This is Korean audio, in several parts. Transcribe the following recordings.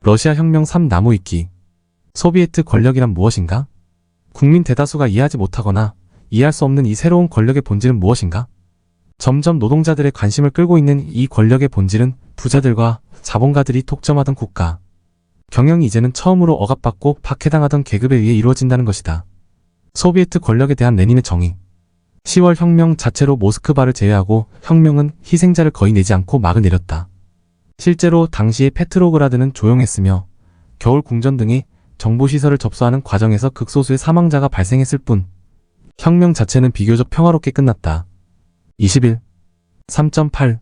러시아 혁명 3 나무 위키. 소비에트 권력이란 무엇인가? 국민 대다수가 이해하지 못하거나 이해할 수 없는 이 새로운 권력의 본질은 무엇인가? 점점 노동자들의 관심을 끌고 있는 이 권력의 본질은 부자들과 자본가들이 독점하던 국가 경영이 이제는 처음으로 억압받고 박해당하던 계급에 의해 이루어진다는 것이다. 소비에트 권력에 대한 레닌의 정의. 10월 혁명 자체로 모스크바를 제외하고 혁명은 희생자를 거의 내지 않고 막을 내렸다. 실제로 당시의 페트로그라드는 조용했으며 겨울 궁전 등의 정보시설을 접수하는 과정에서 극소수의 사망자가 발생했을 뿐 혁명 자체는 비교적 평화롭게 끝났다. 21. 3.8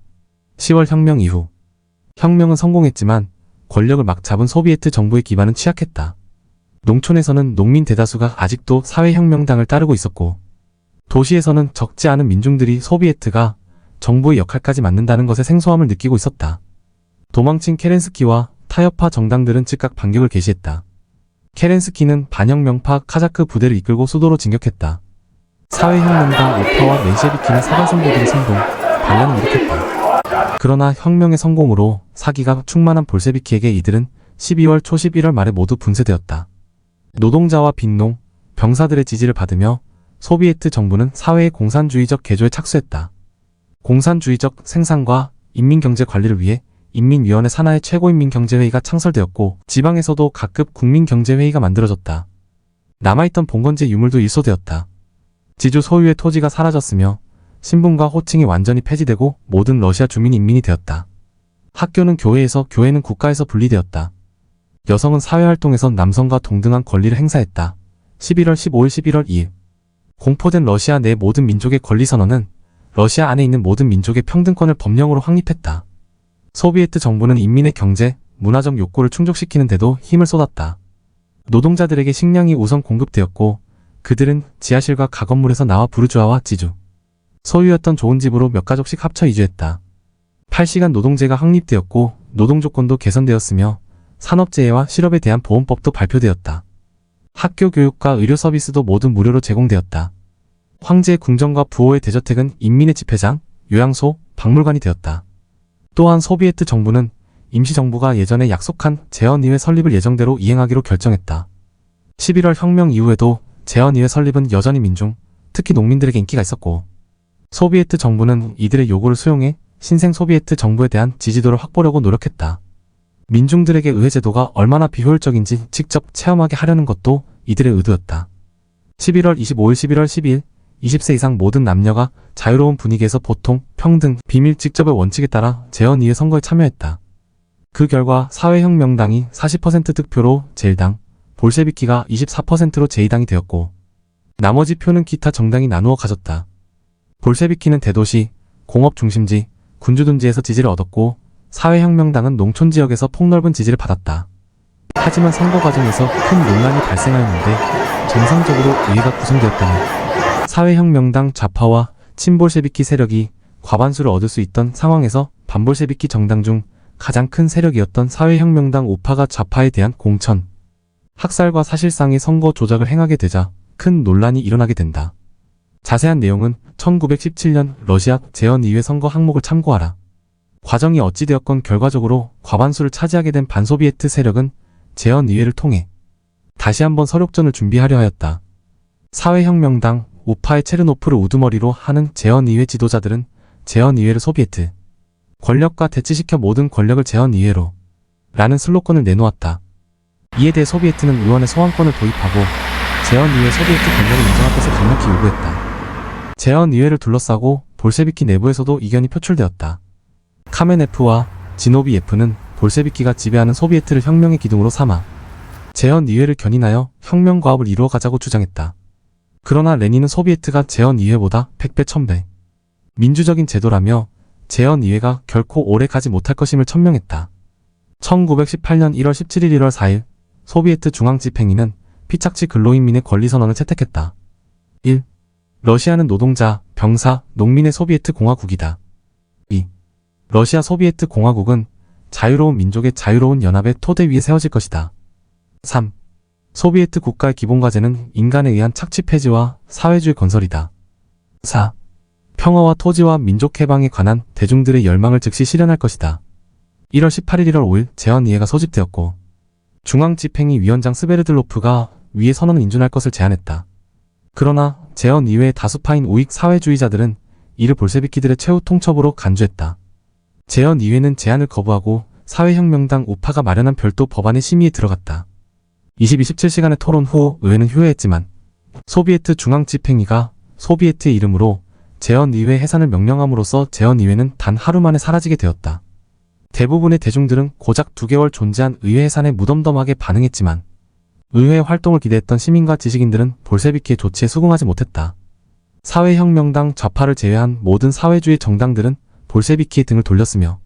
10월 혁명 이후 혁명은 성공했지만 권력을 막 잡은 소비에트 정부의 기반은 취약했다. 농촌에서는 농민 대다수가 아직도 사회혁명당을 따르고 있었고 도시에서는 적지 않은 민중들이 소비에트가 정부의 역할까지 맡는다는 것에 생소함을 느끼고 있었다. 도망친 케렌스키와 타협파 정당들은 즉각 반격을 개시했다. 케렌스키는 반혁명파 카자크 부대를 이끌고 수도로 진격했다. 사회혁명당 우파와 멘셰비키는 사관선보들의 선동, 반란을 일으켰다. 그러나 혁명의 성공으로 사기가 충만한 볼셰비키에게 이들은 12월 초 11월 말에 모두 분쇄되었다. 노동자와 빈농, 병사들의 지지를 받으며 소비에트 정부는 사회의 공산주의적 개조에 착수했다. 공산주의적 생산과 인민경제 관리를 위해 인민위원회 산하의 최고인민경제회의가 창설되었고 지방에서도 각급 국민경제회의가 만들어졌다. 남아있던 봉건제 유물도 일소되었다. 지주 소유의 토지가 사라졌으며 신분과 호칭이 완전히 폐지되고 모든 러시아 주민이 인민이 되었다. 학교는 교회에서, 교회는 국가에서 분리되었다. 여성은 사회활동에서 남성과 동등한 권리를 행사했다. 11월 15일 11월 2일 공포된 러시아 내 모든 민족의 권리선언은 러시아 안에 있는 모든 민족의 평등권을 법령으로 확립했다. 소비에트 정부는 인민의 경제, 문화적 욕구를 충족시키는 데도 힘을 쏟았다. 노동자들에게 식량이 우선 공급되었고 그들은 지하실과 가건물에서 나와 부르주아와 지주, 소유였던 좋은 집으로 몇 가족씩 합쳐 이주했다. 8시간 노동제가 확립되었고 노동조건도 개선되었으며 산업재해와 실업에 대한 보험법도 발표되었다. 학교 교육과 의료 서비스도 모두 무료로 제공되었다. 황제의 궁정과 부호의 대저택은 인민의 집회장, 요양소, 박물관이 되었다. 또한 소비에트 정부는 임시정부가 예전에 약속한 재헌의회 설립을 예정대로 이행하기로 결정했다. 11월 혁명 이후에도 재헌의회 설립은 여전히 민중, 특히 농민들에게 인기가 있었고 소비에트 정부는 이들의 요구를 수용해 신생 소비에트 정부에 대한 지지도를 확보하려고 노력했다. 민중들에게 의회 제도가 얼마나 비효율적인지 직접 체험하게 하려는 것도 이들의 의도였다. 11월 25일 11월 12일 20세 이상 모든 남녀가 자유로운 분위기에서 보통, 평등, 비밀 직접의 원칙에 따라 재헌의회 선거에 참여했다. 그 결과 사회혁명당이 40% 득표로 제1당, 볼셰비키가 24%로 제2당이 되었고 나머지 표는 기타 정당이 나누어 가졌다. 볼셰비키는 대도시, 공업 중심지, 군주둔지에서 지지를 얻었고 사회혁명당은 농촌지역에서 폭넓은 지지를 받았다. 하지만 선거 과정에서 큰 논란이 발생하였는데 정상적으로 의회가 구성되었다니 사회혁명당 좌파와 친볼셰비키 세력이 과반수를 얻을 수 있던 상황에서 반볼셰비키 정당 중 가장 큰 세력이었던 사회혁명당 우파가 좌파에 대한 공천, 학살과 사실상의 선거 조작을 행하게 되자 큰 논란이 일어나게 된다. 자세한 내용은 1917년 러시아 재헌의회 선거 항목을 참고하라. 과정이 어찌되었건 결과적으로 과반수를 차지하게 된 반소비에트 세력은 재헌의회를 통해 다시 한번 서력전을 준비하려 하였다. 사회혁명당 우파의 체르노프를 우두머리로 하는 재헌의회 지도자들은 재헌의회를 소비에트 권력과 대치시켜 모든 권력을 재헌의회로 라는 슬로건을 내놓았다. 이에 대해 소비에트는 의원의 소환권을 도입하고 재헌의회 소비에트 권력을 인정할 것을 강력히 요구했다. 재헌의회를 둘러싸고 볼셰비키 내부에서도 이견이 표출되었다. 카메네프와 지노비예프는 볼셰비키가 지배하는 소비에트를 혁명의 기둥으로 삼아 재헌의회를 견인하여 혁명과업을 이루어가자고 주장했다. 그러나 레닌은 소비에트가 재헌의회보다 100배 1000배 민주적인 제도라며 재헌의회가 결코 오래 가지 못할 것임을 천명했다. 1918년 1월 17일 1월 4일 소비에트 중앙집행위는 피착취 근로인민의 권리선언을 채택했다. 1. 러시아는 노동자, 병사, 농민의 소비에트 공화국이다. 2. 러시아 소비에트 공화국은 자유로운 민족의 자유로운 연합의 토대 위에 세워질 것이다. 3. 소비에트 국가의 기본과제는 인간에 의한 착취 폐지와 사회주의 건설이다. 4. 평화와 토지와 민족 해방에 관한 대중들의 열망을 즉시 실현할 것이다. 1월 18일 1월 5일 재헌의회가 소집되었고 중앙집행위 위원장 스베르들로프가 위의 선언을 인준할 것을 제안했다. 그러나 제언 이외의 다수파인 우익 사회주의자들은 이를 볼셰비키들의 최후 통첩으로 간주했다. 제언 이외는 제안을 거부하고 사회혁명당 우파가 마련한 별도 법안의 심의에 들어갔다. 27시간의 토론 후 의회는 휴회했지만 소비에트 중앙집행위가 소비에트의 이름으로 제언의회 해산을 명령함으로써 제언의회는 단 하루 만에 사라지게 되었다. 대부분의 대중들은 고작 2개월 존재한 의회 해산에 무덤덤하게 반응했지만 의회의 활동을 기대했던 시민과 지식인들은 볼셰비키의 조치에 수긍하지 못했다. 사회혁명당 좌파를 제외한 모든 사회주의 정당들은 볼셰비키의 등을 돌렸으며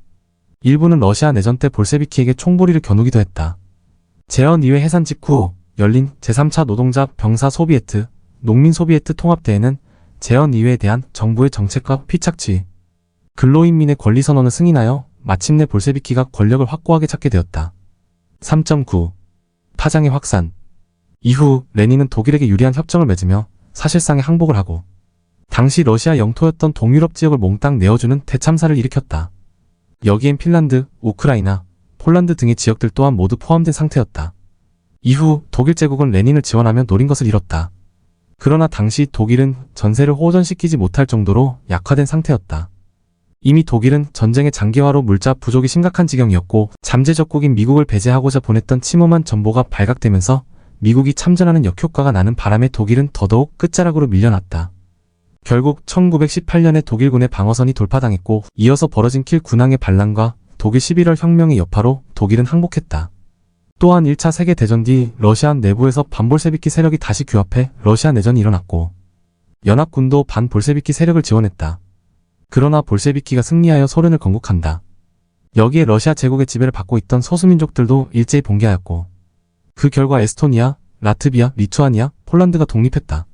일부는 러시아 내전 때 볼셰비키에게 총보리를 겨누기도 했다. 제언의회 해산 직후 열린 제3차 노동자 병사 소비에트, 농민 소비에트 통합대회는 제언의회에 대한 정부의 정책과 피착취, 근로인민의 권리선언을 승인하여 마침내 볼셰비키가 권력을 확고하게 찾게 되었다. 3.9. 파장의 확산. 이후 레닌은 독일에게 유리한 협정을 맺으며 사실상의 항복을 하고 당시 러시아 영토였던 동유럽 지역을 몽땅 내어주는 대참사를 일으켰다. 여기엔 핀란드, 우크라이나, 폴란드 등의 지역들 또한 모두 포함된 상태였다. 이후 독일 제국은 레닌을 지원하며 노린 것을 이뤘다. 그러나 당시 독일은 전세를 호전시키지 못할 정도로 약화된 상태였다. 이미 독일은 전쟁의 장기화로 물자 부족이 심각한 지경이었고 잠재적국인 미국을 배제하고자 보냈던 침험한 전보가 발각되면서 미국이 참전하는 역효과가 나는 바람에 독일은 더더욱 끝자락으로 밀려났다. 결국 1918년에 독일군의 방어선이 돌파당했고 이어서 벌어진 킬 군항의 반란과 독일 11월 혁명의 여파로 독일은 항복했다. 또한 1차 세계대전 뒤 러시아 내부에서 반볼셰비키 세력이 다시 규합해 러시아 내전이 일어났고 연합군도 반볼셰비키 세력을 지원했다. 그러나 볼셰비키가 승리하여 소련을 건국한다. 여기에 러시아 제국의 지배를 받고 있던 소수민족들도 일제히 봉기하였고 그 결과 에스토니아, 라트비아, 리투아니아, 폴란드가 독립했다.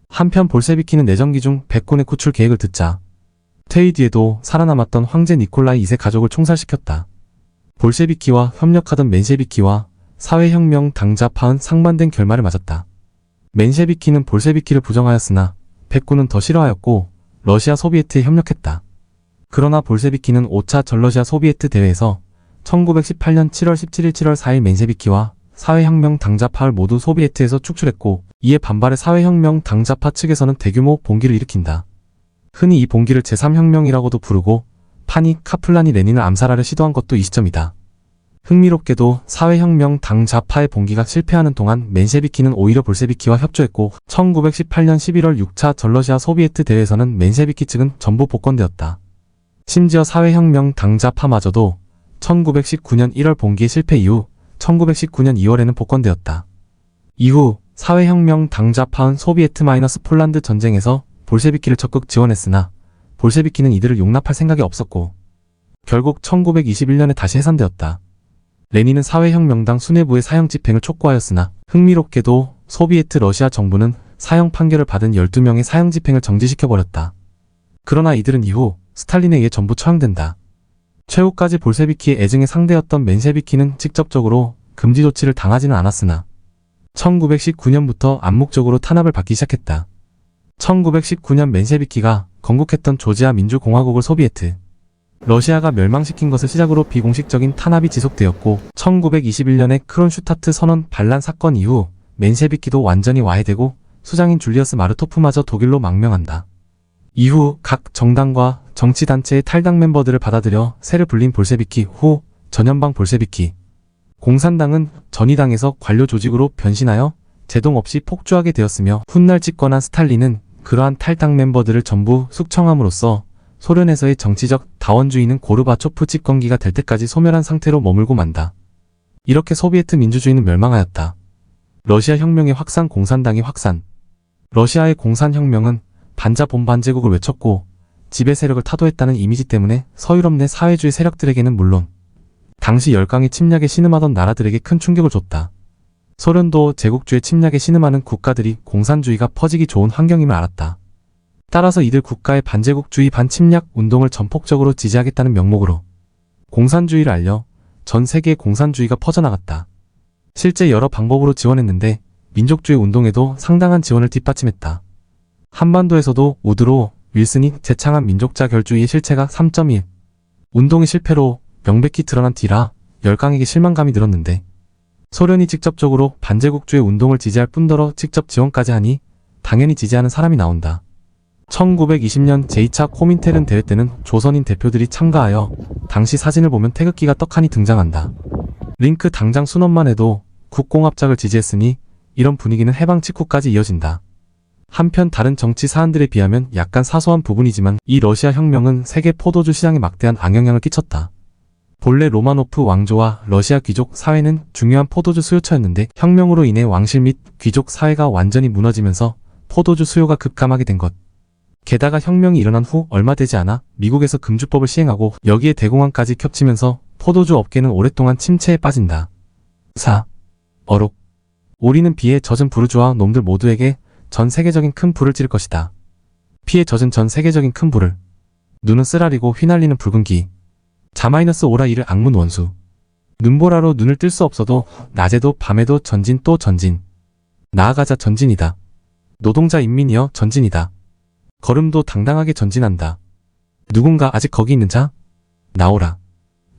한편 볼셰비키는 내전기 중 100군의 구출 계획을 듣자 퇴위 뒤에도 살아남았던 황제 니콜라이 2세 가족을 총살시켰다. 볼셰비키와 협력하던 맨셰비키와 사회혁명 당좌파는 상반된 결말을 맞았다. 맨셰비키는 볼셰비키를 부정하였으나 100군은 더 싫어하였고 러시아 소비에트에 협력했다. 그러나 볼셰비키는 5차 전러시아 소비에트 대회에서 1918년 7월 17일 7월 4일 맨셰비키와 사회혁명 당좌파를 모두 소비에트에서 축출했고 이에 반발해 사회혁명 당좌파 측에서는 대규모 봉기를 일으킨다. 흔히 이 봉기를 제3혁명이라고도 부르고 파니 카플란이 레닌을 암살하려 시도한 것도 이 시점이다. 흥미롭게도 사회혁명 당좌파의 봉기가 실패하는 동안 맨셰비키는 오히려 볼셰비키와 협조했고 1918년 11월 6차 전러시아 소비에트 대회에서는 맨셰비키 측은 전부 복권되었다. 심지어 사회혁명 당좌파마저도 1919년 1월 봉기의 실패 이후 1919년 2월에는 복권되었다. 이후 사회혁명 당좌파는 소비에트-폴란드 전쟁에서 볼셰비키를 적극 지원했으나 볼셰비키는 이들을 용납할 생각이 없었고 결국 1921년에 다시 해산되었다. 레닌은 사회혁명당 수뇌부의 사형 집행을 촉구하였으나 흥미롭게도 소비에트 러시아 정부는 사형 판결을 받은 12명의 사형 집행을 정지시켜버렸다. 그러나 이들은 이후 스탈린에 의해 전부 처형된다. 최후까지 볼셰비키의 애증의 상대였던 맨셰비키는 직접적으로 금지 조치를 당하지는 않았으나 1919년부터 암묵적으로 탄압을 받기 시작했다. 1919년 맨셰비키가 건국했던 조지아 민주공화국을 소비에트, 러시아가 멸망시킨 것을 시작으로 비공식적인 탄압이 지속되었고 1921년의 크론슈타트 선언 반란 사건 이후 맨셰비키도 완전히 와해되고 수장인 줄리어스 마르토프마저 독일로 망명한다. 이후 각 정당과 정치단체의 탈당 멤버들을 받아들여 새를 불린 볼셰비키 후 전연방 볼셰비키, 공산당은 전위당에서 관료 조직으로 변신하여 제동 없이 폭주하게 되었으며 훗날 집권한 스탈린은 그러한 탈당 멤버들을 전부 숙청함으로써 소련에서의 정치적 다원주의는 고르바초프 집권기가 될 때까지 소멸한 상태로 머물고 만다. 이렇게 소비에트 민주주의는 멸망하였다. 러시아 혁명의 확산, 공산당의 확산. 러시아의 공산혁명은 반자본반제국을 외쳤고 지배 세력을 타도했다는 이미지 때문에 서유럽 내 사회주의 세력들에게는 물론 당시 열강의 침략에 신음하던 나라들에게 큰 충격을 줬다. 소련도 제국주의 침략에 신음하는 국가들이 공산주의가 퍼지기 좋은 환경임을 알았다. 따라서 이들 국가의 반제국주의 반침략 운동을 전폭적으로 지지하겠다는 명목으로 공산주의를 알려 전 세계에 공산주의가 퍼져나갔다. 실제 여러 방법으로 지원했는데 민족주의 운동에도 상당한 지원을 뒷받침했다. 한반도에서도 우드로 윌슨이 제창한 민족자 결주의의 실체가 3.1 운동의 실패로 명백히 드러난 뒤라 열강에게 실망감이 들었는데 소련이 직접적으로 반제국주의 운동을 지지할 뿐더러 직접 지원까지 하니 당연히 지지하는 사람이 나온다. 1920년 제2차 코민테른 대회 때는 조선인 대표들이 참가하여 당시 사진을 보면 태극기가 떡하니 등장한다. 링크 당장 순원만 해도 국공합작을 지지했으니 이런 분위기는 해방 직후까지 이어진다. 한편 다른 정치 사안들에 비하면 약간 사소한 부분이지만 이 러시아 혁명은 세계 포도주 시장에 막대한 악영향을 끼쳤다. 본래 로마노프 왕조와 러시아 귀족 사회는 중요한 포도주 수요처였는데 혁명으로 인해 왕실 및 귀족 사회가 완전히 무너지면서 포도주 수요가 급감하게 된 것. 게다가 혁명이 일어난 후 얼마 되지 않아 미국에서 금주법을 시행하고 여기에 대공황까지 겹치면서 포도주 업계는 오랫동안 침체에 빠진다. 4. 어록. 우리는 비에 젖은 부르주아 놈들 모두에게 전 세계적인 큰 불을 찌를 것이다. 피에 젖은 전 세계적인 큰 불을. 눈은 쓰라리고 휘날리는 붉은 기. 자마이너스 오라 이를 악문 원수. 눈보라로 눈을 뜰 수 없어도 낮에도 밤에도 전진 또 전진. 나아가자 전진이다. 노동자 인민이여 전진이다. 걸음도 당당하게 전진한다. 누군가 아직 거기 있는 자? 나오라.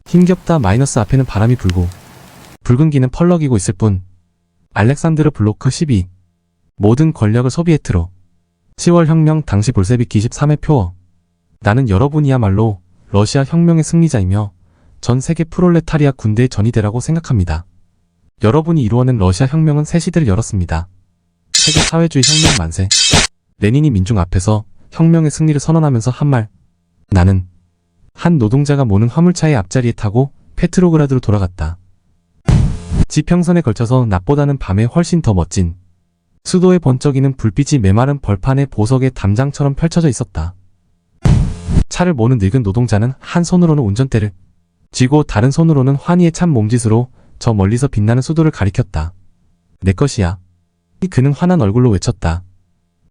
힘겹다 마이너스 앞에는 바람이 불고 붉은 기는 펄럭이고 있을 뿐. 알렉산드르 블로크 12. 모든 권력을 소비에트로. 10월 혁명 당시 볼세비키 23회 표어. 나는 여러분이야말로 러시아 혁명의 승리자이며 전 세계 프롤레타리아 군대의 전이 되라고 생각합니다. 여러분이 이루어낸 러시아 혁명은 새 시대를 열었습니다. 세계 사회주의 혁명 만세. 레닌이 민중 앞에서 혁명의 승리를 선언하면서 한 말. 나는 한 노동자가 모는 화물차의 앞자리에 타고 페트로그라드로 돌아갔다. 지평선에 걸쳐서 낮보다는 밤에 훨씬 더 멋진 수도에 번쩍이는 불빛이 메마른 벌판의 보석의 담장처럼 펼쳐져 있었다. 차를 모는 늙은 노동자는 한 손으로는 운전대를 쥐고 다른 손으로는 환희에 찬 몸짓으로 저 멀리서 빛나는 수도를 가리켰다. 내 것이야. 그는 환한 얼굴로 외쳤다.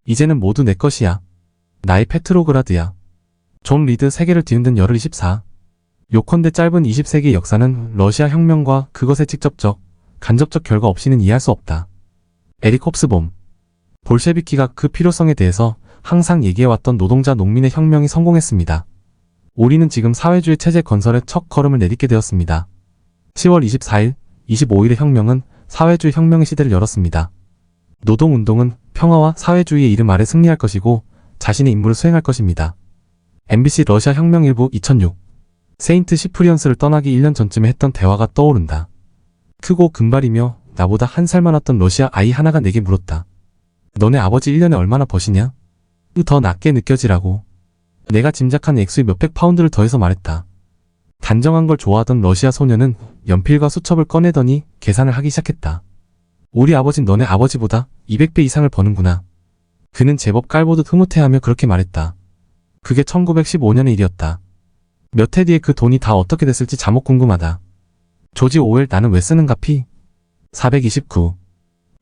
이제는 모두 내 것이야. 나의 페트로그라드야. 존 리드 세계를 뒤흔든 열흘 24. 요컨대 짧은 20세기의 역사는 러시아 혁명과 그것의 직접적, 간접적 결과 없이는 이해할 수 없다. 에릭 홉스봄. 볼셰비키가 그 필요성에 대해서 항상 얘기해왔던 노동자 농민의 혁명이 성공했습니다. 우리는 지금 사회주의 체제 건설의 첫 걸음을 내딛게 되었습니다. 10월 24일, 25일의 혁명은 사회주의 혁명의 시대를 열었습니다. 노동운동은 평화와 사회주의의 이름 아래 승리할 것이고 자신의 임무를 수행할 것입니다. MBC 러시아 혁명 일부 2006. 세인트 시프리언스를 떠나기 1년 전쯤에 했던 대화가 떠오른다. 크고 금발이며 나보다 한 살 많았던 러시아 아이 하나가 내게 물었다. 너네 아버지 1년에 얼마나 버시냐? 더 낮게 느껴지라고. 내가 짐작한 액수의 몇백 파운드를 더해서 말했다. 단정한 걸 좋아하던 러시아 소녀는 연필과 수첩을 꺼내더니 계산을 하기 시작했다. 우리 아버진 너네 아버지보다 200배 이상을 버는구나. 그는 제법 깔보듯 흐뭇해하며 그렇게 말했다. 그게 1915년의 일이었다. 몇 해 뒤에 그 돈이 다 어떻게 됐을지 자목 궁금하다. 조지 오웰 나는 왜 쓰는가 피? 429.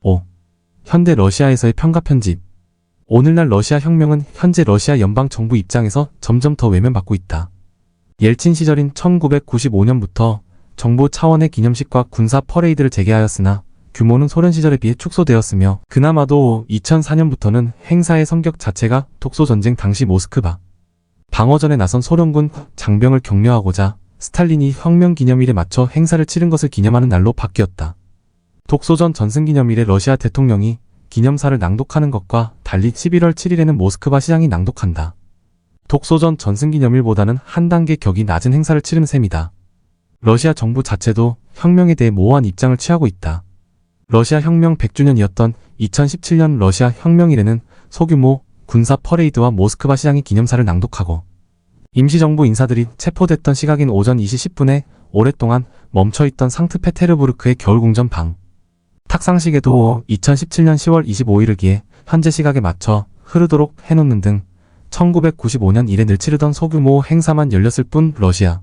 5. 현대 러시아에서의 평가 편집. 오늘날 러시아 혁명은 현재 러시아 연방정부 입장에서 점점 더 외면받고 있다. 옐친 시절인 1995년부터 정부 차원의 기념식과 군사 퍼레이드를 재개하였으나 규모는 소련 시절에 비해 축소되었으며 그나마도 2004년부터는 행사의 성격 자체가 독소전쟁 당시 모스크바 방어전에 나선 소련군 장병을 격려하고자 스탈린이 혁명기념일에 맞춰 행사를 치른 것을 기념하는 날로 바뀌었다. 독소전 전승기념일에 러시아 대통령이 기념사를 낭독하는 것과 달리 11월 7일에는 모스크바 시장이 낭독한다. 독소전 전승기념일보다는 한 단계 격이 낮은 행사를 치르는 셈이다. 러시아 정부 자체도 혁명에 대해 모호한 입장을 취하고 있다. 러시아 혁명 100주년이었던 2017년 러시아 혁명일에는 소규모 군사 퍼레이드와 모스크바 시장이 기념사를 낭독하고 임시정부 인사들이 체포됐던 시각인 오전 2시 10분에 오랫동안 멈춰있던 상트페테르부르크의 겨울궁전 방 탁상식에도 2017년 10월 25일을 기해 현재 시각에 맞춰 흐르도록 해놓는 등 1995년 이래 늘 치르던 소규모 행사만 열렸을 뿐 러시아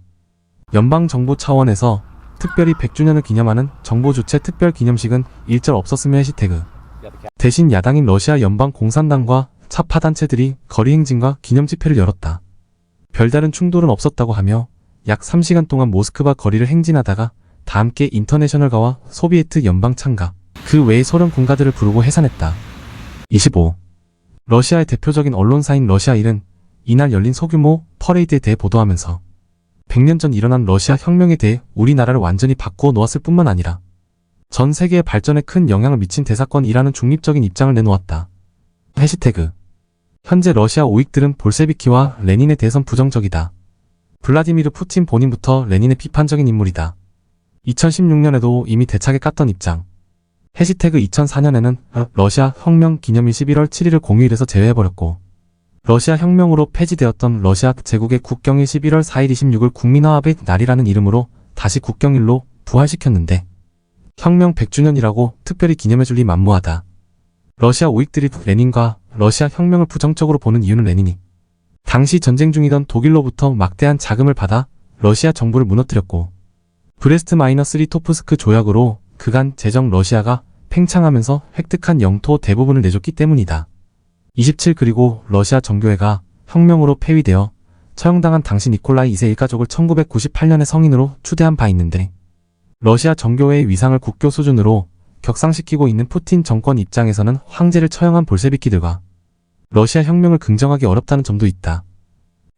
연방정부 차원에서 특별히 100주년을 기념하는 정부 주최 특별 기념식은 일절 없었으며 해시태그. 대신 야당인 러시아 연방공산당과 차파 단체들이 거리 행진과 기념 집회를 열었다. 별다른 충돌은 없었다고 하며 약 3시간 동안 모스크바 거리를 행진하다가 다 함께 인터내셔널가와 소비에트 연방 창가, 그 외의 소련 군가들을 부르고 해산했다. 25. 러시아의 대표적인 언론사인 러시아일은 이날 열린 소규모 퍼레이드에 대해 보도하면서 100년 전 일어난 러시아 혁명에 대해 우리나라를 완전히 바꾸어 놓았을 뿐만 아니라 전 세계의 발전에 큰 영향을 미친 대사건이라는 중립적인 입장을 내놓았다. 해시태그 현재 러시아 오익들은 볼셰비키와 레닌에 대해선 부정적이다. 블라디미르 푸틴 본인부터 레닌의 비판적인 인물이다. 2016년에도 이미 대차게 깠던 입장. 해시태그 2004년에는 러시아 혁명 기념일 11월 7일을 공휴일에서 제외해버렸고 러시아 혁명으로 폐지되었던 러시아 제국의 국경일 11월 4일 26을 국민화합의 날이라는 이름으로 다시 국경일로 부활시켰는데 혁명 100주년이라고 특별히 기념해줄 리 만무하다. 러시아 오익들이 레닌과 러시아 혁명을 부정적으로 보는 이유는 레닌이 당시 전쟁 중이던 독일로부터 막대한 자금을 받아 러시아 정부를 무너뜨렸고 브레스트-리토프스크 조약으로 그간 제정 러시아가 팽창하면서 획득한 영토 대부분을 내줬기 때문이다. 27 그리고 러시아 정교회가 혁명으로 폐위되어 처형당한 당시 니콜라이 2세 일가족을 1998년에 성인으로 추대한 바 있는데 러시아 정교회의 위상을 국교 수준으로 격상시키고 있는 푸틴 정권 입장에서는 황제를 처형한 볼셰비키들과 러시아 혁명을 긍정하기 어렵다는 점도 있다.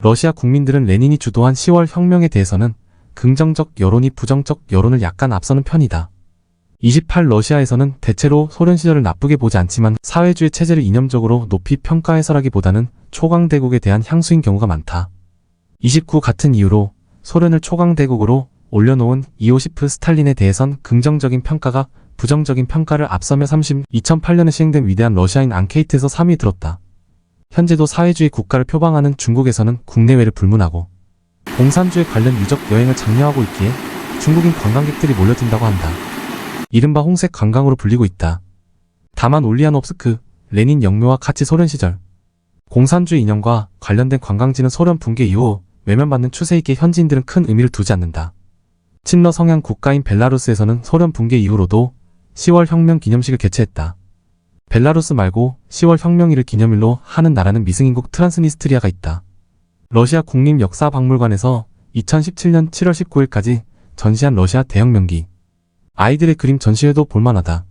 러시아 국민들은 레닌이 주도한 10월 혁명에 대해서는 긍정적 여론이 부정적 여론을 약간 앞서는 편이다. 28 러시아에서는 대체로 소련 시절을 나쁘게 보지 않지만 사회주의 체제를 이념적으로 높이 평가해서라기보다는 초강대국에 대한 향수인 경우가 많다. 29 같은 이유로 소련을 초강대국으로 올려놓은 이오시프 스탈린에 대해선 긍정적인 평가가 부정적인 평가를 앞서며 30 2008년에 시행된 위대한 러시아인 앙케이트에서 3위에 들었다. 현재도 사회주의 국가를 표방하는 중국에서는 국내외를 불문하고 공산주의 관련 유적 여행을 장려하고 있기에 중국인 관광객들이 몰려든다고 한다. 이른바 홍색 관광으로 불리고 있다. 다만 올리아노프스크, 레닌 영묘와 같이 소련 시절 공산주의 이념과 관련된 관광지는 소련 붕괴 이후 외면받는 추세이기에 현지인들은 큰 의미를 두지 않는다. 친러 성향 국가인 벨라루스에서는 소련 붕괴 이후로도 10월 혁명 기념식을 개최했다. 벨라루스 말고 10월 혁명일을 기념일로 하는 나라는 미승인국 트란스니스트리아가 있다. 러시아 국립역사박물관에서 2017년 7월 19일까지 전시한 러시아 대혁명기 아이들의 그림 전시회도 볼만하다.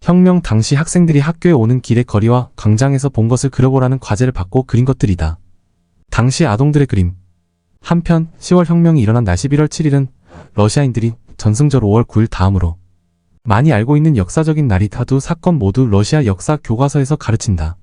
혁명 당시 학생들이 학교에 오는 길의 거리와 광장에서 본 것을 그려보라는 과제를 받고 그린 것들이다. 당시 아동들의 그림. 한편 10월 혁명이 일어난 날 11월 7일은 러시아인들이 전승절 5월 9일 다음으로 많이 알고 있는 역사적인 날이 다두 사건 모두 러시아 역사 교과서에서 가르친다.